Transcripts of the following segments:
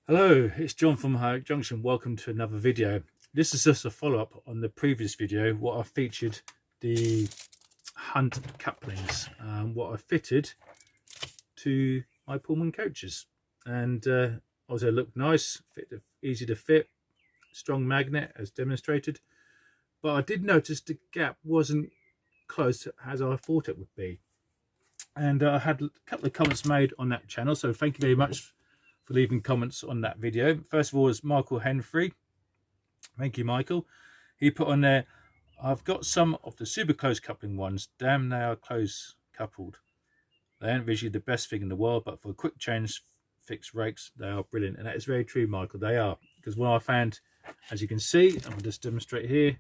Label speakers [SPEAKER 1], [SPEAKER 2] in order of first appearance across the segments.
[SPEAKER 1] Hello, it's John from High Junction. Welcome to another video. This is just a follow-up on the previous video, what I featured the Hunts Couplings, what I fitted to my Pullman coaches. And also looked nice, easy to fit, strong magnet as demonstrated. But I did notice the gap wasn't close as I thought it would be. And I had a couple of comments made on that channel, so thank you very much for leaving comments on that video. First of all is Michael Henfrey. Thank you, Michael. He put on there, I've got some of the super close coupling ones. Damn, they are close coupled. They aren't visually the best thing in the world, but for quick change fixed rakes, they are brilliant. And that is very true, Michael. They are. Because what I found, as you can see, I'm going to just demonstrate here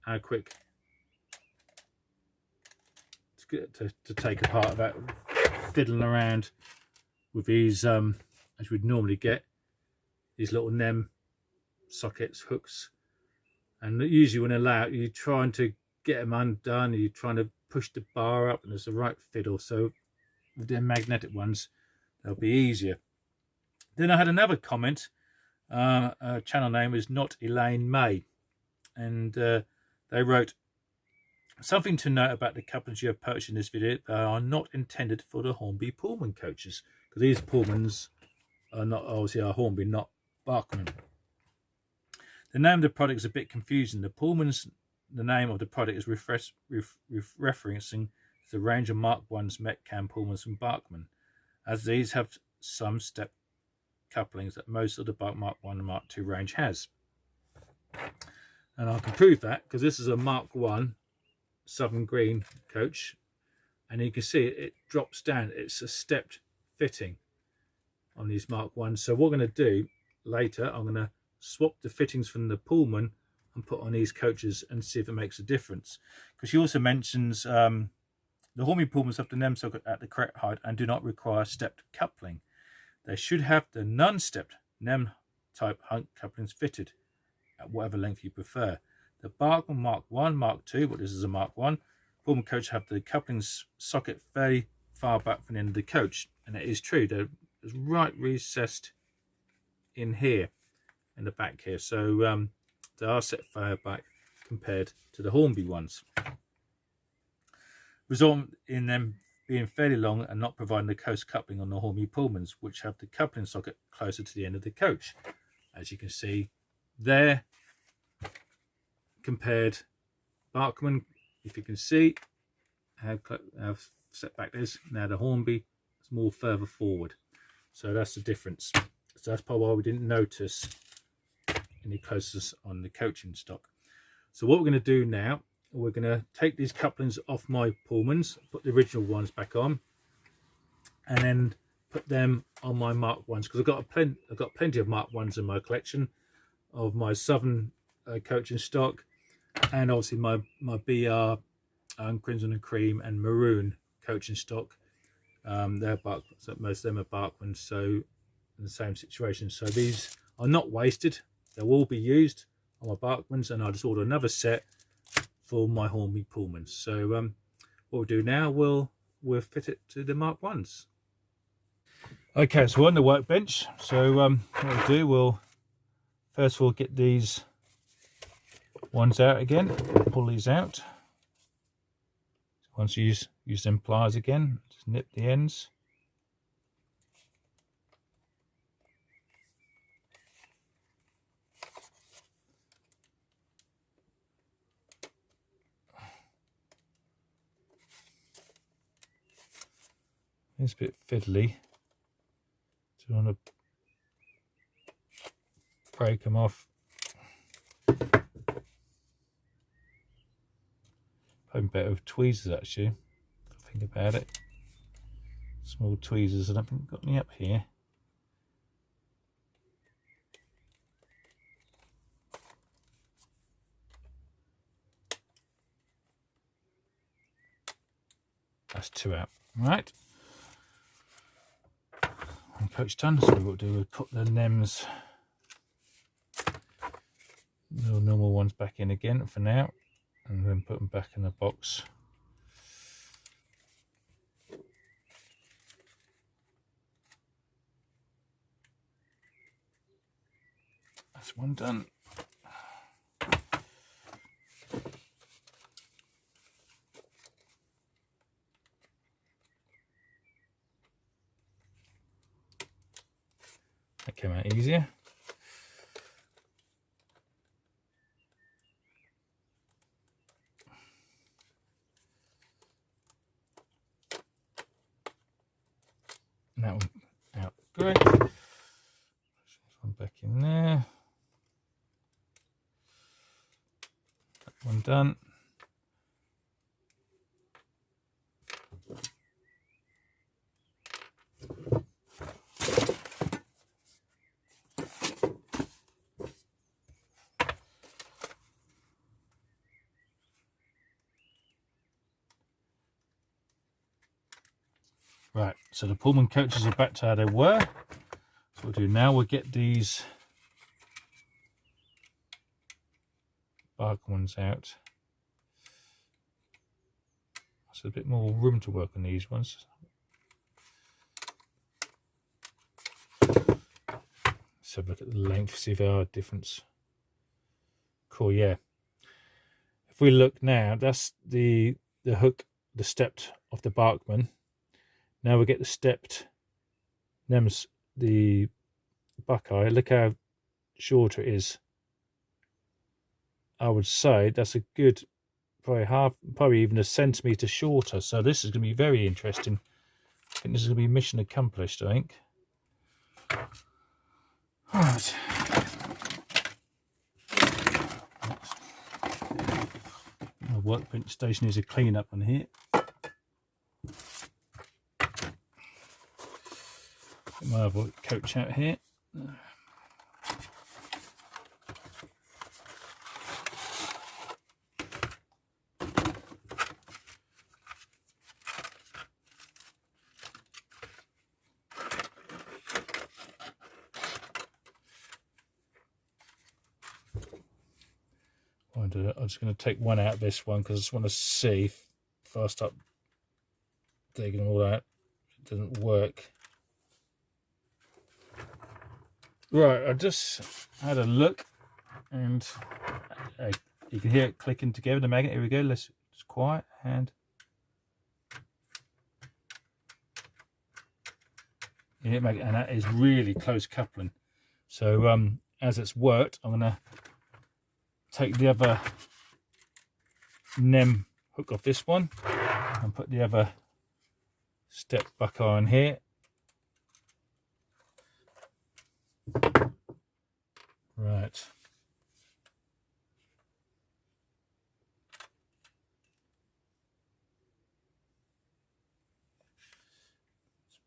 [SPEAKER 1] how quick it's good to take apart that fiddling around with these, as we'd normally get, these little NEM sockets, hooks. And usually when they're out, you're trying to get them undone, you're trying to push the bar up, and it's the right fiddle. So with their magnetic ones, they'll be easier. Then I had another comment. Channel name is Not Elaine May. And they wrote, something to note about the couplings you have purchased in this video, they are not intended for the Hornby Pullman coaches. Because these Pullmans are not, obviously are Hornby, not Bachmann. The name of the product is a bit confusing. The Pullman's, the name of the product is referencing the range of Mark 1's Metcam Pullmans from Bachmann, as these have some step couplings that most of the Mark 1 and Mark 2 range has. And I can prove that because this is a Mark 1 Southern Green coach, and you can see it drops down. It's a stepped fitting on these Mark 1s. So what we're going to do later, I'm going to swap the fittings from the Pullman and put on these coaches and see if it makes a difference. Because she also mentions the Hornby Pullmans have the NEM socket at the correct height and do not require stepped coupling. They should have the non-stepped NEM type Hunt couplings fitted at whatever length you prefer. The Bachmann Mark 1, Mark 2, but this is a Mark 1, Pullman coach have the couplings socket very far back from the end of the coach. And it is true, they're right recessed in here, in the back here. So they are set far back compared to the Hornby ones, resulting in them being fairly long and not providing the coast coupling on the Hornby Pullmans, which have the coupling socket closer to the end of the coach. As you can see there, compared Bachmann, if you can see how set back this, now the Hornby is more further forward. So that's the difference. So that's probably why we didn't notice any closeness on the coaching stock. So what we're going to do now, we're going to take these couplings off my Pullmans, put the original ones back on, and then put them on my Mark 1s, because I've got plenty of Mark 1s in my collection of my Southern coaching stock, and obviously my BR Crimson and Cream and Maroon coaching stock. They're so most of them are Bachmann, so in the same situation. So these are not wasted, they will be used on my Bachmanns, and I'll just order another set for my Hornby Pullmans. So what we'll do now, we'll fit it to the Mark 1s. Okay, so we're on the workbench. So what we'll do, we'll first of all get these ones out again, pull these out. Once you use them pliers again, just nip the ends. It's a bit fiddly, so you want to break them off. Probably better with tweezers actually, if I think about it. Small tweezers, I don't think I've got any up here. That's two out. Right. One coach done, so what we'll do, we'll put the NEMs, the normal ones back in again for now, and then put them back in the box. That's one done. That came out easier. That one out great. This one back in there. That one done. Right, so the Pullman coaches are back to how they were. So we'll do now, we'll get these Bachmann ones out. So a bit more room to work on these ones. Let's have a look at the length, see if there are a difference. Cool, yeah. If we look now, that's the hook, the stepped of the Bachmann. Now we get the stepped NEMS, the Buckeye. Look how shorter it is. I would say that's a good, probably even a centimetre shorter. So this is going to be very interesting. I think this is going to be mission accomplished, I think. All right. My workbench station is a clean up on here. Get my other coach out here. I'm just going to take one out of this one because I just want to see if I start digging all that, it doesn't work. Right, I just had a look and you can hear it clicking together, the magnet. Here we go, let's just quiet and yeah, magnet, and that is really close coupling. So as it's worked, I'm going to take the other NEM hook off this one and put the other step Buckeye on here. Right. Let's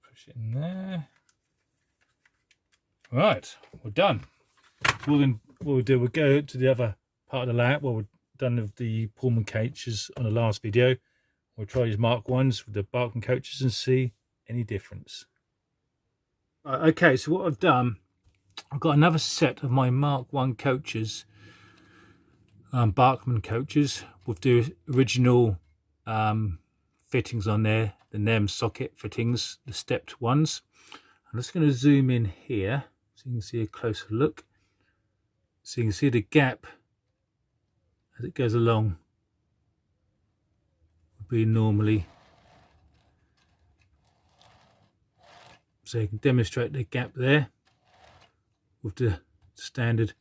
[SPEAKER 1] push it in there. Right, we're done. What we'll do, we'll go to the other part of the layout where we're done with the Pullman coaches on the last video. We'll try these Mark 1s with the Bachmann coaches and see any difference. Okay, so what I've done, I've got another set of my Mark 1 coaches, Bachmann coaches, with the original fittings on there, the NEM socket fittings, the stepped ones. I'm just going to zoom in here so you can see a closer look. So you can see the gap as it goes along would be normally. So you can demonstrate the gap there with the standard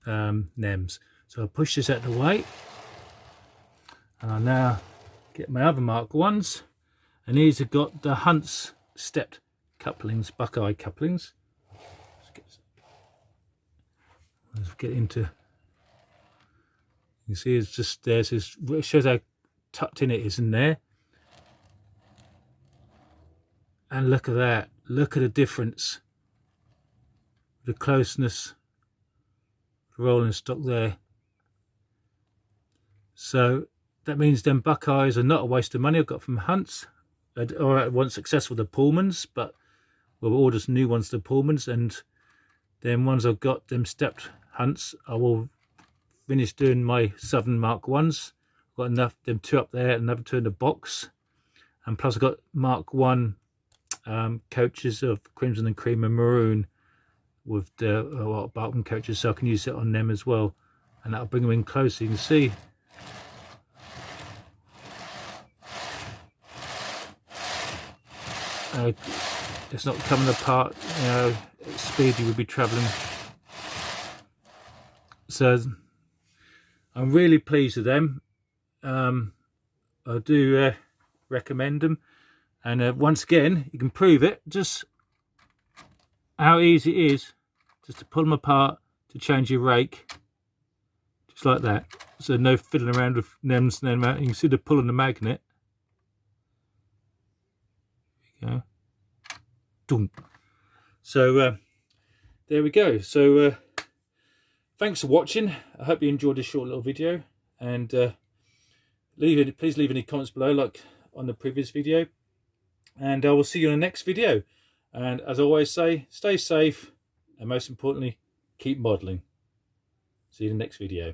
[SPEAKER 1] NEMs. So I'll push this out of the way and I'll now get my other Mark 1s, and these have got the Hunts stepped couplings, Buckeye couplings. Let's get into, you can see it's just there, so it shows how tucked in it is in there. And look at that, look at the difference, the closeness, the rolling stock there. So that means them Buckeyes are not a waste of money. I've got from Hunts, or I wasn't successful with the Pullmans, but we'll order some new ones, the Pullmans, and then ones I've got, them stepped Hunts, I will finish doing my Southern Mark 1s. I've got enough, them 2 up there, another 2 in the box, and plus I've got Mark 1 coaches of Crimson and Cream and Maroon with the Bachmann Coaches, so I can use it on them as well, and that'll bring them in closer. You can see it's not coming apart, you know, at speed you would be travelling. So I'm really pleased with them. I do recommend them, and once again you can prove it just how easy it is just to pull them apart, to change your rake, just like that. So no fiddling around with nems and them. You can see the pull on the magnet. There you go. So there we go. So thanks for watching. I hope you enjoyed this short little video, and please leave any comments below like on the previous video, and I will see you in the next video. And as I always say, stay safe, and most importantly, keep modelling. See you in the next video.